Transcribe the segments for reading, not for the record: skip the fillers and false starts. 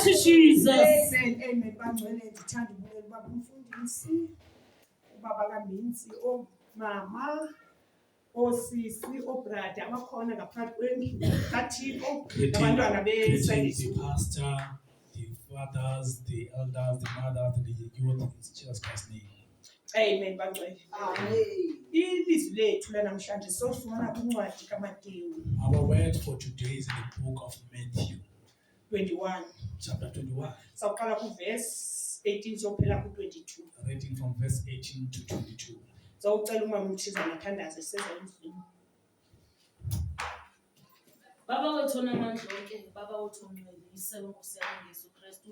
to Jesus. Amen. Amen. Bangcwele ndithanda ubulela ubaba umfundisi, ubaba kaMinsi, omama, osisi, obrada abakhona ngaphakathi kwendlu kaThixo nabantwana Greeting the beSunday. pastor, the fathers, the elders, the mothers, the youth in Jesus Christ's name. Amen. Bangcwele. Ilizwi lethu lanamhlanje sofuna kwincwadi kaMateyu Our word for today is in the book of Matthew, 21. chapter 21, Sawuqala kuverse 18 sophela ku22. reading from verse 18 to 22. Sawucela umama uMthizana athandaze seza endlini. Baba wethu onamandla onke, Baba wethu ongcwele, isebe Nkosi yami Yesu Kristu.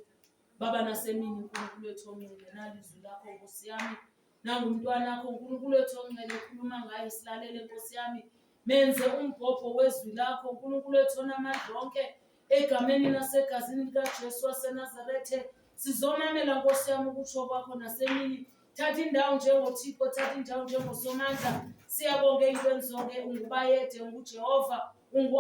Baba nasemini uNkulunkulu wethu ongcwele, nalizwi lakho Nkosi yami. Nangumntwana wakho uNkulunkulu wethu ongcwele, khuluma ngayo silalele Nkosi yami. Menze umbhobho wezwi lakho uNkulunkulu wethu onamandla onke, egameni nasegazini likaJesu waseNazarethe. Sizomamela Nkosi yami ukutsho kwakho nasemini. Thatha indawo njengoThixo, thatha indawo njengosomandla. Siyabonga ezintweni zonke, ungubayede, unguJehova.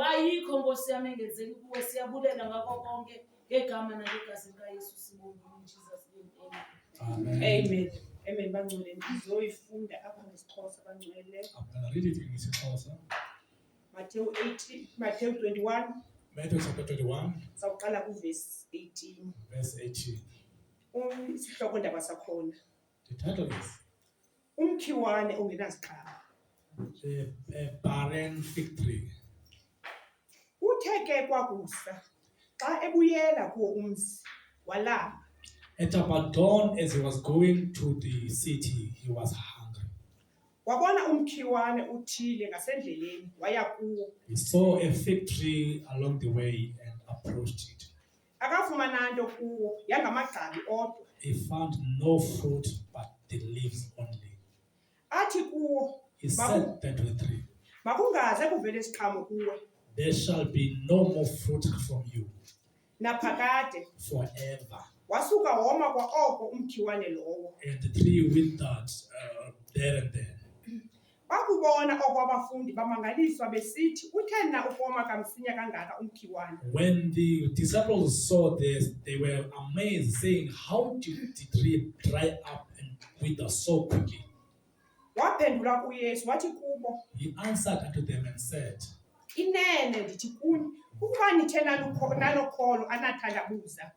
Ayikho Nkosi yami engenzeki kuwe, siyabulela ngakho konke ngegama nangegazi likaYesu sibonga in Jesus name. Amen. Amen. Amen. Bangcwele ndizoyifunda apha ngeSixhosa bangcwele. I'm going to read it in isiXhosa. Matthew 21 Matthew chapter 21, sawuqala kuverse 18. verse 18. Isihloko ndaba sakhona. The title is Umkhiwane ongenaziqhamo. A Barren Fig Tree. Uthe ke kwakusa xa ebuyela kuwo umzi walamba. At about dawn, as he was going to the city, he was hungry. Wabona umkhiwane uthile ngasendleleni waya kuwo. He saw a fig tree along the way and approached it. Akafumana nto kuwo yangamagqabi odwa. He found no fruit but the leaves only. Athi kuwo He said then to the tree, makungaze kuvele isiqhamo kuwe there shall be no more fruit from you naphakade. forever. Wasuka woma kwa oko umkhiwane lowo. And the tree withered there and then. Bakubona oko abafundi bamangaliswa besithi uthena ukoma kamsinya kangaka umkhiwane. When the disciples saw this, they were amazed, saying, how did the tree dry up and wither so quickly? Waphendula kuYesu wathi kubo, He answered unto them and said, inene ndithi kuni ukuba nithena nanokholo anathandabuza.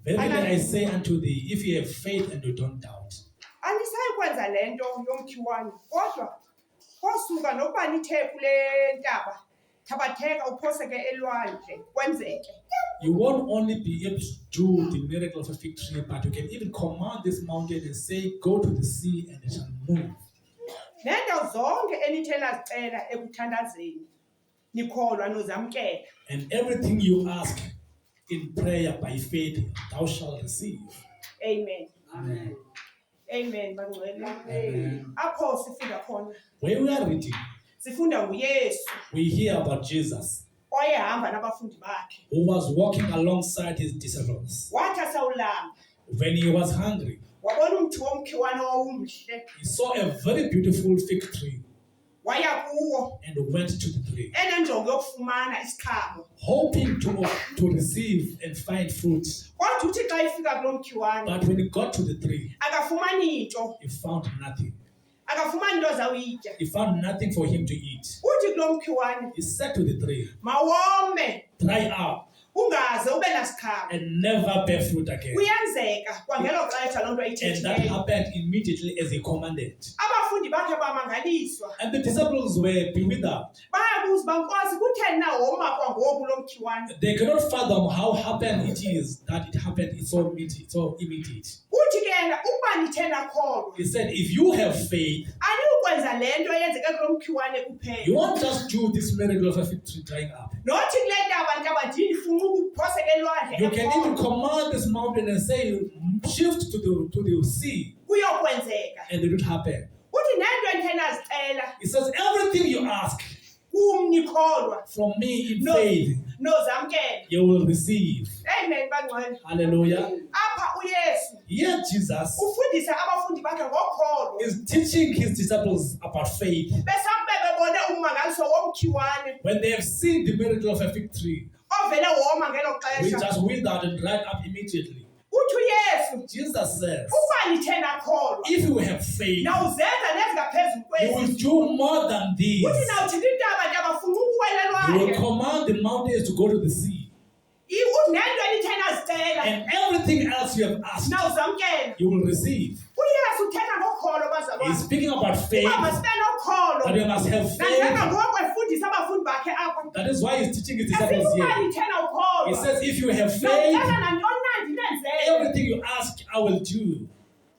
verily I say unto thee, if you have faith and you don't doubt, Anisayi kwenza lento yomkhiwane kodwa kosuka nokuba nithe kule ntaba thabatheka uphoseke elwandle kwenzeke. you won't only be able to do the miracle of a fig tree, but you can even command this mountain and say, go to the sea and it shall move. Nento zonke enithe nazicela ekuthandazeni nikholwa nozamkela. And everything you ask in prayer by faith, thou shalt receive. Amen. Amen. Amen bangcwele. Amen. Apho sifunda khona When we are reading, sifunda nguYesu we hear about Jesus, oyehamba nabafundi bakhe. who was walking alongside his disciples. Wathi asawulamba When he was hungry, wabona umthi womkhiwane owawumuhle he saw a very beautiful fig tree waya kuwo and went to the tree, enenjongo yokufumana isiqhamo. hoping to receive and find fruit. Kodwa uthi xa ifika kulo mkhiwane But when he got to the tree, akafumani nto, he found nothing. akafumani nto zawuyitya. He found nothing for him to eat. Uthi kulo mkhiwane He said to the tree, mawome dry up ungaze ube nasiqhamo. and never bear fruit again. Kuyenzeka kwangelo xesha loo nto And that ayithethileyo. happened immediately as he commanded. Abafundi bakhe bamangaliswa And the disciples were bewildered. bayabuza uba Nkosi kutheni na woma kwangoku lo mkhiwane. They cannot fathom how happened it is that it happened so immediate. Uthi ke yena ukuba nithe nakholwa He said, if you have faith, aniyukwenza le nto eyenzeke kulo mkhiwane you kuphela. won't just do this miracle of a fig tree drying up. Nothi kule ntaba ndinifuna ukuphoseka elwandle You can even ekhoyo. command this mountain and say, shift to the sea, Kuyokwenzeka. and it will happen. Uthi nento endithe nazicela He says, everything you ask kum nikholwa from me in No. faith, nozamkela. you will receive. Amen bangcwele. Hallelujah. Apha uYesu Here Jesus ufundisa abafundi bakhe ngokholo. is teaching his disciples about faith. Besakube bebone ummangaliso womkhiwane When they have seen the miracle of a fig tree, ovele woma ngelo We xesha. just withered and dried up immediately. Uthi uYesu, Jesus says, uba nithe nakholwa, if you have faith, nawuzenza nezingaphezulu you kwezi. will do more than these. Uthi nawuthi intaba funa ukuwela You will elwandle. command the mountains to go to the sea. Nento enithe nazicela, And everything else you have asked, nawuzamkela. you will receive. uYesu uthetha ngokholo He's bazalwane. speaking about faith, Uba masibe nokholo. that you must have Nanjenga faith. ngoku efundisa abafundi bakhe apha. That is why he's teaching his Esithi disciples uba here. nithe nawukholwa. He says, if you have faith, Nawucela nantoni na ndinenzele. everything you ask, I will do.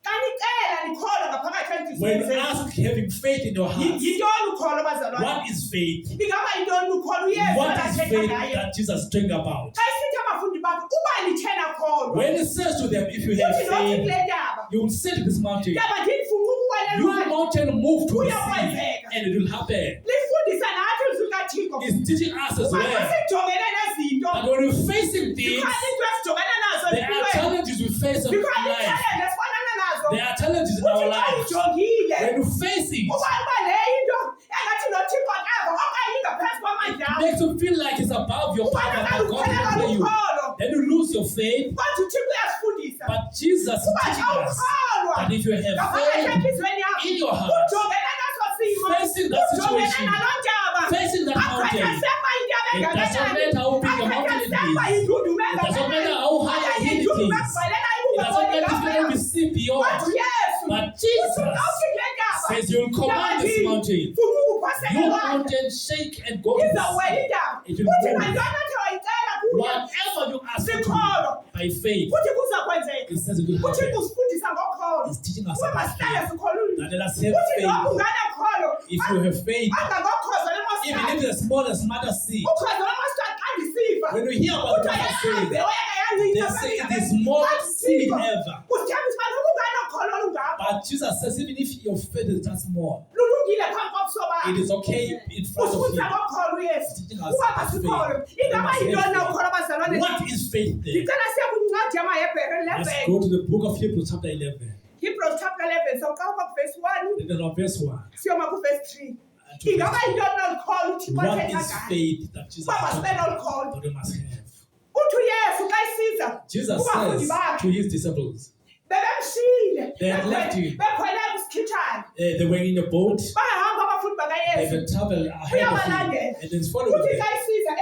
Xa nicela nikholwa ngaphakathi When you enhliziyweni ask, having faith in your heart, yintoni ukholo bazalwane? what is faith? Ingaba yintoni ukholo uYesu What is akathetha faith ngayo? that Jesus is talking about? Xa isithi abafundi bakhe uba nithe nakholwa. When he says to them, if you have Uthi nothi faith, kule ntaba. you will say to this mountain, Ntaba ndifuna ukuwela you elwandle. mountain move to the sea, Kuyakwenzeka. and it will happen. Lifundisa nathi ilizwi likaThixo. He's teaching us as Uba well masijongene nezinto. that when we're facing things, Zikhona izinto esijongene nazo there are empilweni. challenges we face in Zikhona life. ichallenge esifanana nazo. There are challenges in Uthi our xa lives. ujongile, When you face it, uba le into engathi noThixo akeva okanye ingaphezu kwamandla it akho. makes you feel like it's above your Uba power, but God ukholelwa can you. lukholo. Then you lose your faith. Kodwa uThixo uyasifundisa. But Jesus is Uba teaching xa us ukholwa. that if you have Ngaphakathi faith enhliziyweni yakho, in your heart, ujongene naso simo. facing that Ujongene situation, naloo ntaba. facing that mountain, Akhathazekwa yintaba it doesn't engakanani. matter how big the mountain it Akhathazekwa is. yindudumo It doesn't matter engakanani. how high a hill it Indudumo is. ekugcwelela It doesn't ibungaboni matter if you ngaphaya. don't see beyond. Kodwa uYesu, But uthi Jesus xa ufika kule ntaba, says you'll command this ntaba mountain. funa ukuphosela Your elwandle. mountain shake and go to the Izawuwela sea. intaba. It will Uthi move. ngantoni athe wayicela kuye. Whatever you ask for Sikholo. by faith, Uthi kuza kwenzeka. it says it will Uthi happen. kusifundisa ngokholo. He's teaching us Uba about masihlale faith. sikholile. That let us have Uthi noba faith. ungenakholo, If you have faith, angakokhozo even lemostadi. if the smallest matter seed, Ukhozo lemostadi xa ndisiva. when we hear about the Kuthiwa mustard yahambe, seed, oyeka yancinci, they say it is smallest seed ever. kusithembisa uba noba ungenokholo olungapha, But Jesus says, even if your faith is that small, lulungile phambi kobuso bakho. it is okay in front of Usifundisa you. ngokholo uYesu. Teaching us Uba about masikholwe. faith. Ingaba We must yintoni have na faith. ukholo bazalwane? What is faith then? Ndicela siye kwincwadi yamaHebhere Let's 11. go to the book of Hebrews chapter 11. Hebrews chapter 11. Sawuqala kuvesi 1 And then on verse 1. siyoma kuvesi 3. And to Ingaba verse yintoni na ukholo uThixo 2. What athetha is ngayo? faith that Jesus Uba is masibe talking about? nolukholo. That we must have. Uthi uYesu xa esiza Jesus kubafundi says bakhe to his disciples, bebemshiyile They had left him. bekhwele kusikhitshana they were in a boat, bahamba abafundi they bakaYesu had traveled ahead of him, uyabalandela and he's following uthi them. xa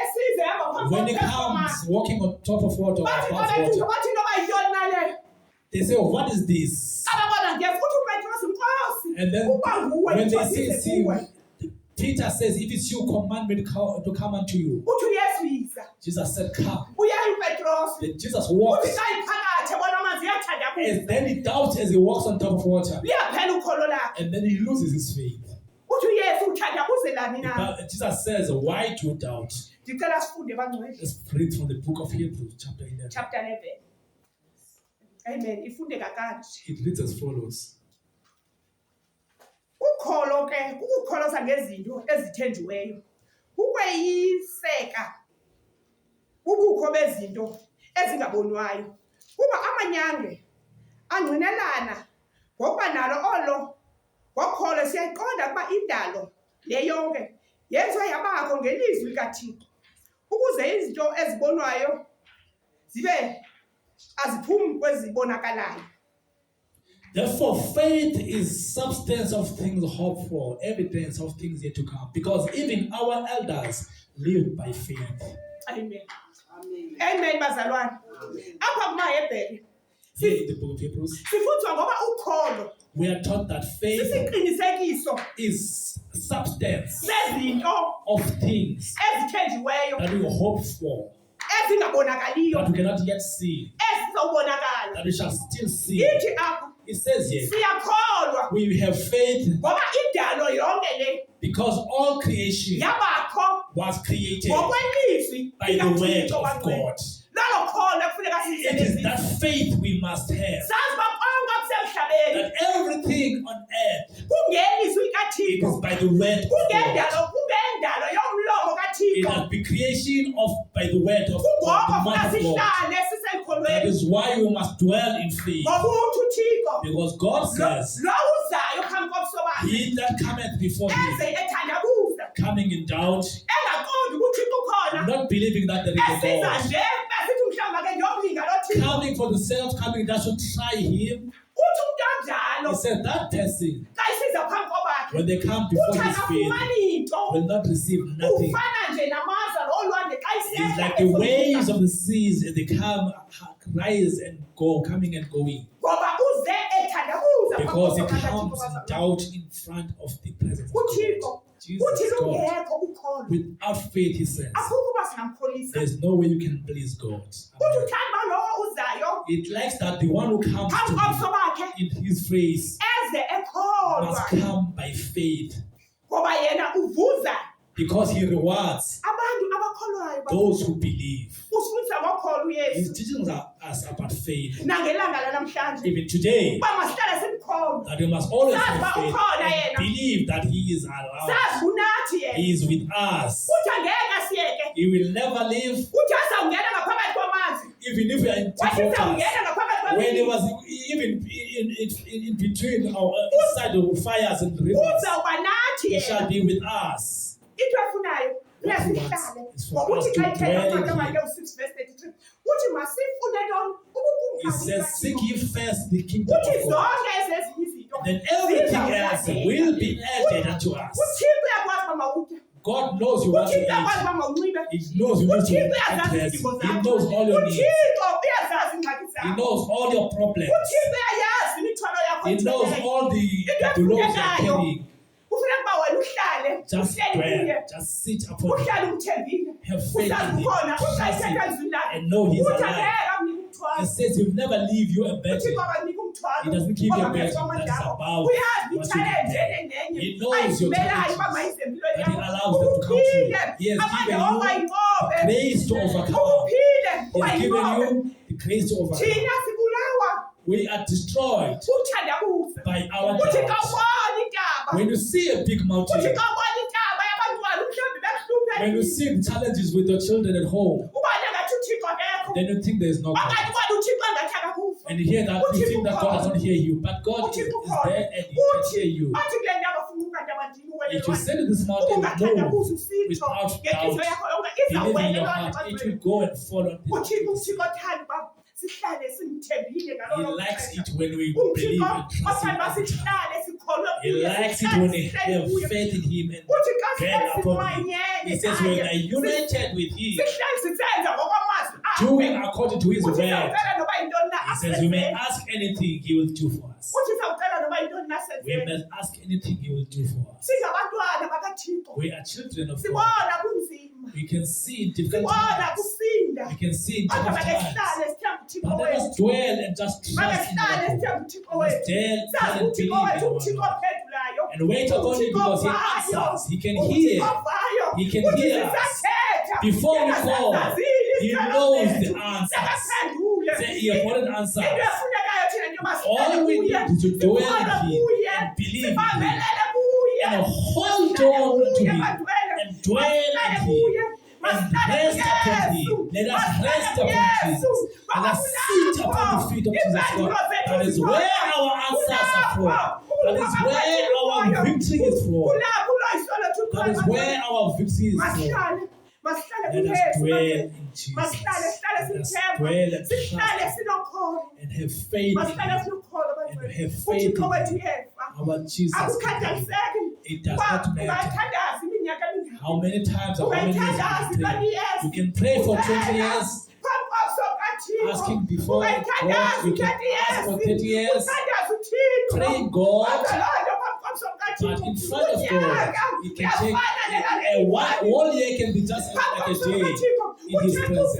esiza ehamba phambi When he komphefo comes wakhe. walking on top of water, or Bathi above xa bethuka water, bathi noba yintoni nale they say, oh, what is this? ababona ngefu uthi uPetros Nkosi And then uba nguwe when they ndithokozise say, kuwe. Peter says, if it's you, command me to come unto you. Uthi uYesu yiza Jesus said, come. uyayo uPetros Then Jesus uthi walks, xa iphakathi ebona amanzi iyathandabuza and then he doubts as he walks on top of water, liyaphela ukholo lakhe and then he loses his faith. uthi uYesu uthandabuzelani na But Jesus says, why do you doubt? ndicela sifunde bangcwele Let's read from the book of Hebrews, chapter 11. chapter 11 amen ifundeka kanje It reads as follows. ukholo ke ukukholosa ngezinto ezithenjiweyo ukweyiseka ubukho bezinto ezingabonwayo kuba amanyange angqinelana ngokuba nalo olo ngokholo siyayiqonda ukuba indalo le yonke yenziwe yabakho ngelizwi likaThixo ukuze izinto ezibonwayo zibe aziphumi kwezibonakalayo. Therefore, faith is substance of things hoped for, evidence of things yet to come. Because even our elders lived by faith. Amen. Amen bazalwane. Apha kumaHebhere Here in the book of Hebrews, sifundzwa ngoba ukholo we are taught that faith sisiqinisekiso is substance sezinto of things ezithenjiweyo that we hope for, ezingabonakaliyo that we cannot yet see, ezizobonakala. that we shall still see. Ithi apha It says here, siyakholwa we have faith ngoba indalo yonke le because all creation yabakho was created ngokwelizwi by the word likaThixo of wangcwele. God. Lalo kholo ekufuneka It is siyisebenzise. that faith we must have. Sazi uba konke okusemhlabeni That everything on earth, kungelizwi it likaThixo, is by the word of God. kungendalo yomlomo It kaThixo. has been creation of by the word of God, Kungoko the funa mouth of God. sihlale That sisenkholweni is why you must dwell in faith. ngoba uthi uThixo Because God says, lo uzayo phambi kobuso bakhe he that cometh before eze me, ethandabuza coming in doubt, engaqondi ukuthi ukhona khona not believing that there is a esiza God, nje besithi mhlawumbe ke ngiyomlinga lo Thixo. coming for the self, coming that should try him. Uthi umuntu onjalo He said that person, xa isiza phambi kwabakhe when they come before uthi his faith, akafumani nto. will not receive nothing. Ufana nje namaza olwandle xa It's isehla like the waves of the seas, they come, rise and go, coming and going. ngoba uze ethandabuza Because it phambi comes kwabakhe. in doubt in front of the presence of God. uThixo Jesus uthi God. lungekho ukholo Without faith, he says, akukho uba singamkholisa. there's no way you can please God. uthi uthanda lowo uzayo It likes that the one who comes phambi to kobuso him bakhe in his face eze ekholwa must come by faith, ngoba yena uvuza because he rewards abantu abakholwayo. those who believe. usifundisa ngokholwa uyesu He's teaching us about faith. nangelanga lanamhlanje Even today, uba masihlale simkhomba that we must always Sazi uba have faith ukhona and yena. believe that he is around. sazi unathi yena He is with us. uthi angeke asiyeke He will never leave, uthi azawungena ngaphakathi kwamanzi even if we are in deep wathi waters. uzawungena ngaphakathi When he kwamanzi was even in between our inside the fires and rivers, uzawuba nathi he shall yena. be with us. into efunayo What he uyasihlale wants is for ngokuthi us to xa ithetha dwell in uMatthew him. Matthew 6 verse 33 uthi masifune ntoni He says, seek ye first the kingdom uthi of God. zonke ezezinye izinto Then everything else will be added unto us. uthixo uyakwazi uba mawutye God knows you want to uthixo uyakwazi eat. uba mawunxibe He knows you need to uthixo eat uyazazi less. izidingo He zakho knows all your needs. uthixo uyazazi ingxaki He zakho knows all your problems. uthixo uyayazi imithwalo yakho He knows ethweleyo. all the loads you are carrying. kufuneka uba wena uhlale Just uhleli kuye dwell, just sit upon him. uhlale umthembile Have faith uhlazi in him. ukhona Trust uhlalithetha him izwi lakhe and know he's uthi alive. angeke amnike He umthwalo says he'll never leave you a burden. uthixo akanika umthwalo He doesn't give you a ongaphezu burden that's kwamandawo. above uyazi what you ithalente can enye nenye He knows your ayivumelayo uba challenges, mayizempilweni that he yakho allows them to come to you. He has amandla given woba you yinqobe grace to overcome. ukuphile He uba has given yinqobe you the grace to overcome. thina sibulawa We are destroyed uthandabuze by our uthi xa doubts. ubona intaba When you see a big uthi mountain, xa ubona intaba yabantwana mhlawumbi bekuhluphe when you see the challenges with your children at home, ubona ngathi uthixo akekho then you think there is no God. okanye ubona uthixo engathi akakufa And you hear that, you think that God does not hear you, but God is there and He can hear you. athi kule ntaba funa ukadabadini If you say to this mountain, move without doubt, believe in your heart, it will go and fall on this. uthixo othanda uba sihlale simthembile He likes it when we believe uthixo and trust Him othanda uba all the time. sihlale sikholwe He kuye, likes it sihlale when we sihlale have kuye. faith in Him and uthi xa dwell upon Him. simanyene He says, when I united with Him, sihlale sisenza ngokwamazwi akhe. doing according to His uthi word, sawucela noba yintoni na He says, we may asenze. ask anything, He will do for us. uthi sawucela noba yintoni na We asenze. must ask anything, He will do for us. singabantwana bakathixo We are children of God. sibona kunzima We can see in difficult sibona times. kusinda We can see in kodwa difficult times. makehlale sithemba uthixo But let us wethu dwell and just trust in makehlale Him. sithemba uthixo Let us wethu dwell sazi and uthixo believe wethu in uthixo our Lord. ophendulayo And wait upon Him because He answers. He can hear. He can hear us. Before we call, He knows the answers. Say, He has already answered. All we need is to dwell in Him and believe in Him and hold on to Him and dwell in Him and rest upon Him. Let us rest upon Jesus. Let us sit upon the feet of Jesus Christ. That is where our answers are from. That is where our victory is from. That is where our victory is from. Let us dwell in Jesus. Let us dwell and trust and have faith in Him. And have faith in Him. Our Jesus Christ. It does not matter how many times or how many years you can pray. You can pray for 20 years, asking before God. You can ask for 30 years. Pray God, but in front of God, it can take a whole year can be just like a day in His presence.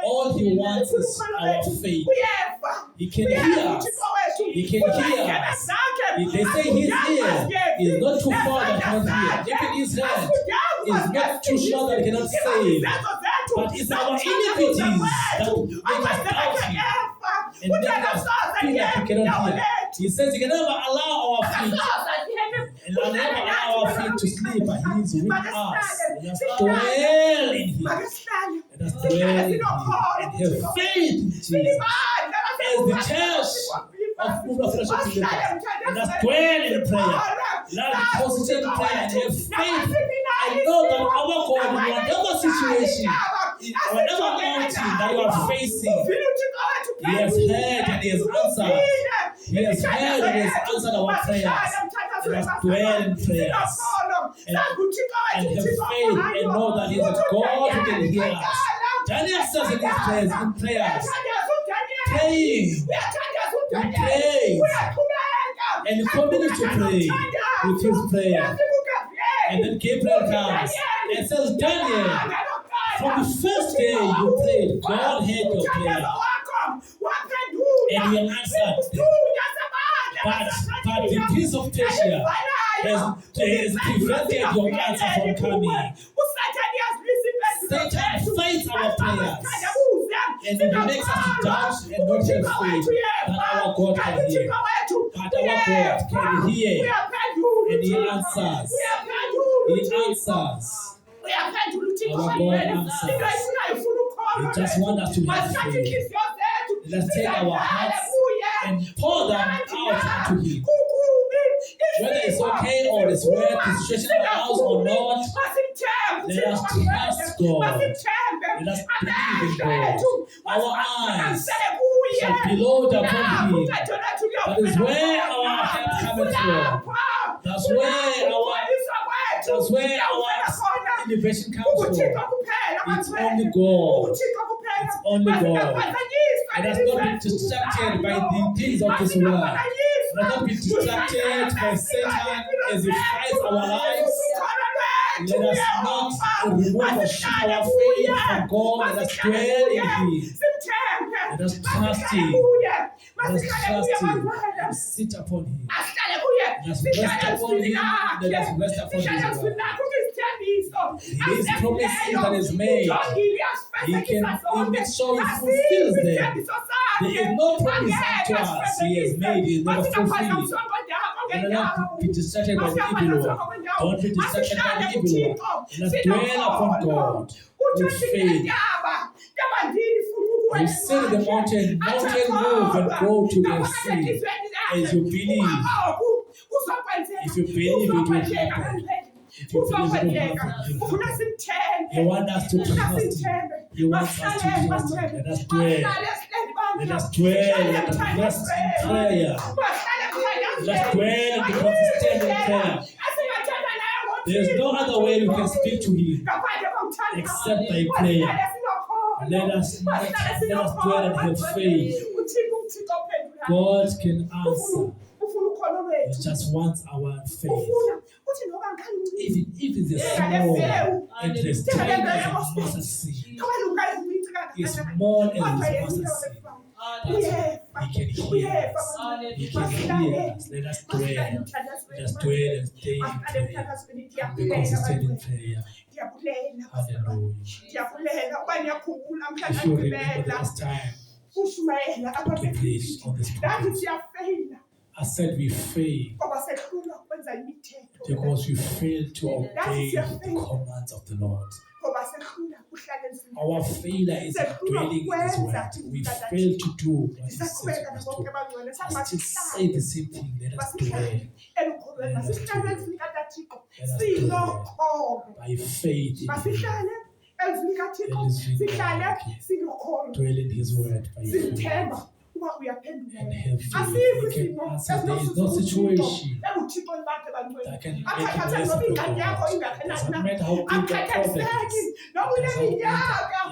All He wants is our faith. He can hear us. He can hear us. If they say His ear is not too far that cannot hear, even His hand is not too short that cannot save. But it's our iniquities that make us doubt Him and make us feel like we cannot hear. He says He can never allow our feet and will never allow our feet to sleep, but He is with us. Let us dwell in Him. Let us dwell in Him and have faith in Jesus. As the church of Movement of Fellowship Deliverance, let us dwell in prayer. Let us concentrate in prayer and have faith. I know that our whatever mountain that you are facing, He has heard and He has answered. He has heard and He has answered our prayers. Let us dwell in prayers and have faith and know that He is a God who can hear us. Daniel says in his prayers, praying, and he continues to pray with his prayer. And then Gabriel comes and says, Daniel, from the first day you prayed, God heard your prayer and He answered them. But the prince of Persia has prevented your answer from coming. Satan fights our prayers and He makes us to doubt and not have faith that our God can hear. But our God can hear and He answers. He answers. Our God answers. He just wants us to have faith. Let's take our hearts and pour them out unto Him. Whether it's okay or it's where the situation allows or not, let us trust God. Let us believe in God. Our eyes shall be lowered upon Him. That is where our help cometh from. That's where our innovation comes from. It's only God. It's only God. Let us not be distracted by the things of this world. Let us not be distracted by Satan as he fights our lives. Let us not remove or shift our faith from God. Let us dwell in Him. Let us trust Him. Let us trust Him. Let us sit upon Him. Let us rest upon Him. Let us rest upon His word. His promises that is made, He makes sure He fulfills them. There is no promise unto us He has made, He never fulfills. Do not be distracted by the evil one. Don't be distracted by the evil one. Let us dwell upon God with faith. You say to the mountain move and go to the sea. As you believe, if you believe it will happen. If you believe it will happen. He wants us to trust Him. He wants us to trust Him. Let us dwell. Let us dwell. Let us rest in prayer. Let us dwell and be consistent in prayer. There is no other way we can speak to Him except by prayer. Let us dwell and have faith. God can answer. He just wants our faith. Even if it's a small and as tiny as a mustard seed, it's more than a mustard seed. But He can hear us. He can hear us. Let us dwell. Let us dwell and stay in prayer. And be consistent in prayer. Hallelujah. If you remember last time to preach on this program, I said we fail because we fail to obey the commands of the Lord. Our failure is dwelling in His word. We fail to do what He says we must do. I still say the same thing. Let us dwell. Let us dwell by faith in Him. Dwell in His word by faith. And have faith. We can answer. There is no situation that can make it less of God. It doesn't matter how big the problem is.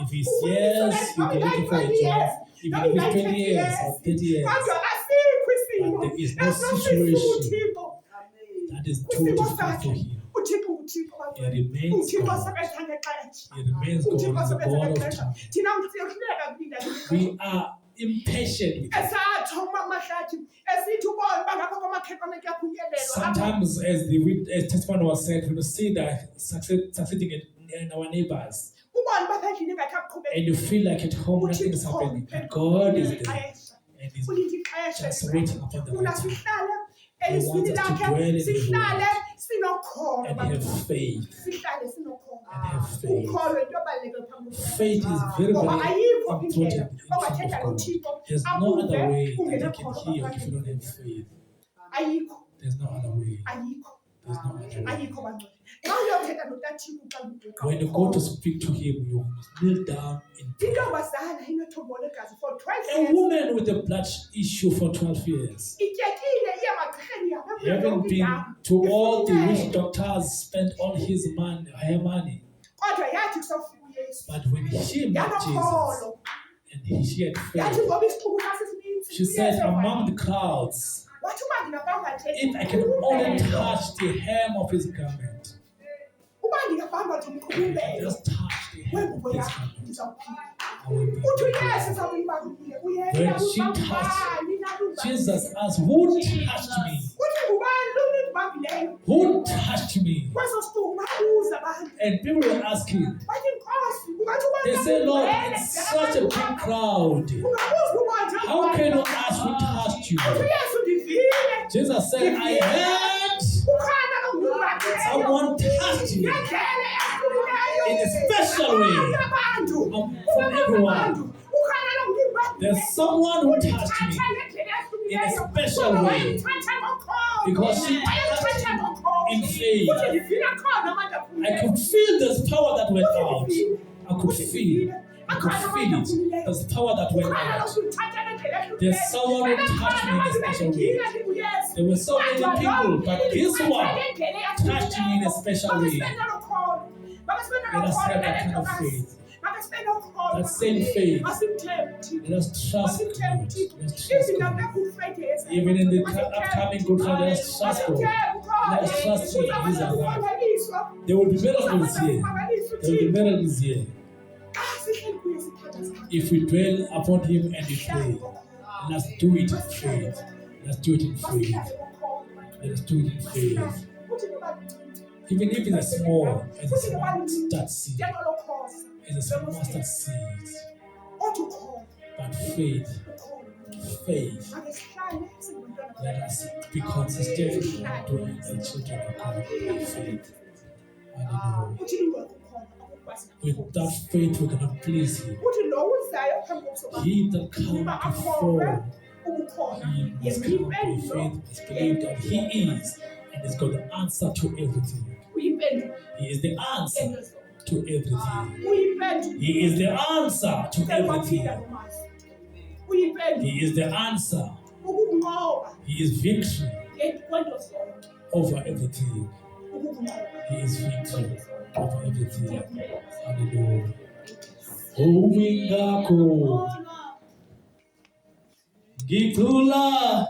If it's yes, you'll be looking for a job. Even if it's 20 years or 30 years. But there is no situation that is too difficult for Him. He remains God. He remains God. He's a God of time. We are impatient with Him. Sometimes, as the testimony was said, we see that succeeding in our neighbors, and you feel like at home nothing is happening, and God is there, and He's just waiting upon the right time. He wants us to dwell in His word and have faith. And have faith. Faith is very, very important in front of God. There's no other way that He can heal if you don't have faith. There's no other way. There's no other way. Xa uyothetha notathiwo xa ubuka When you go to speak to him, you kneel down in prayer. intombazana inothombo legazi for 12 A years woman with a blood issue for 12 years. ityekile iye magqirheni yabe He haven't been to all the witch doctors, spent all his money, her money. kodwa yathi kusawufika uyesu But when she met Jesus, yanokholo and she had yathi faith, ngoba isixuku sasisinintsi she said, among the crowds, wathi uba ndingabamba nje if I can only touch the hem of his garment, uba ndingabamba nje umqukumbelo just touch the hem wengubo of his yakhe garment, ndizawuphila I will be uthi uyesu healed. zawuyibambile When she touched Jesus asked, who touched me? uthi ngubani lolu ndibambileyo Who touched me? kweso sixuku babuza abantu And people were asking, bathi nkosi ungathi they say, Lord, it's such a big crowd. ungabuza ubanje How can you ask who touched you? uthi uyesu ndivile Jesus said, I heard ukhana lomntu someone touched me ngendlela ehlukileyo in a special way. abantu From everyone. ukhana lomntu There's someone who touched me in a special way because she touched me in faith. I could feel this power that went out. I could feel it. I could feel it. There's power that went out. There's someone who touched me in a special way. There were so many people, but this one touched me in a special way. Let us have that kind of faith. That same faith. Let us trust God. Let us trust God. Even in the upcoming Good Friday, let us trust God. Let us trust Him. He's alive. There will be miracles here. There will be miracles here. If we dwell upon Him and we pray, let's do it in faith. Let's do it in faith. Let us do it in faith. Even if it's a small, as a small mustard seed, as a small mustard seed, but faith, let us be consistent doing the children of God in faith. Hallelujah. Without faith, we cannot please Him. He that comes before Him must come by faith, must believe that He is, and is got the answer to everything. He is the answer to everything. He is the answer to everything. He is the answer. He is victory over everything. He is victory over everything. Hallelujah. Owingako. Gitula.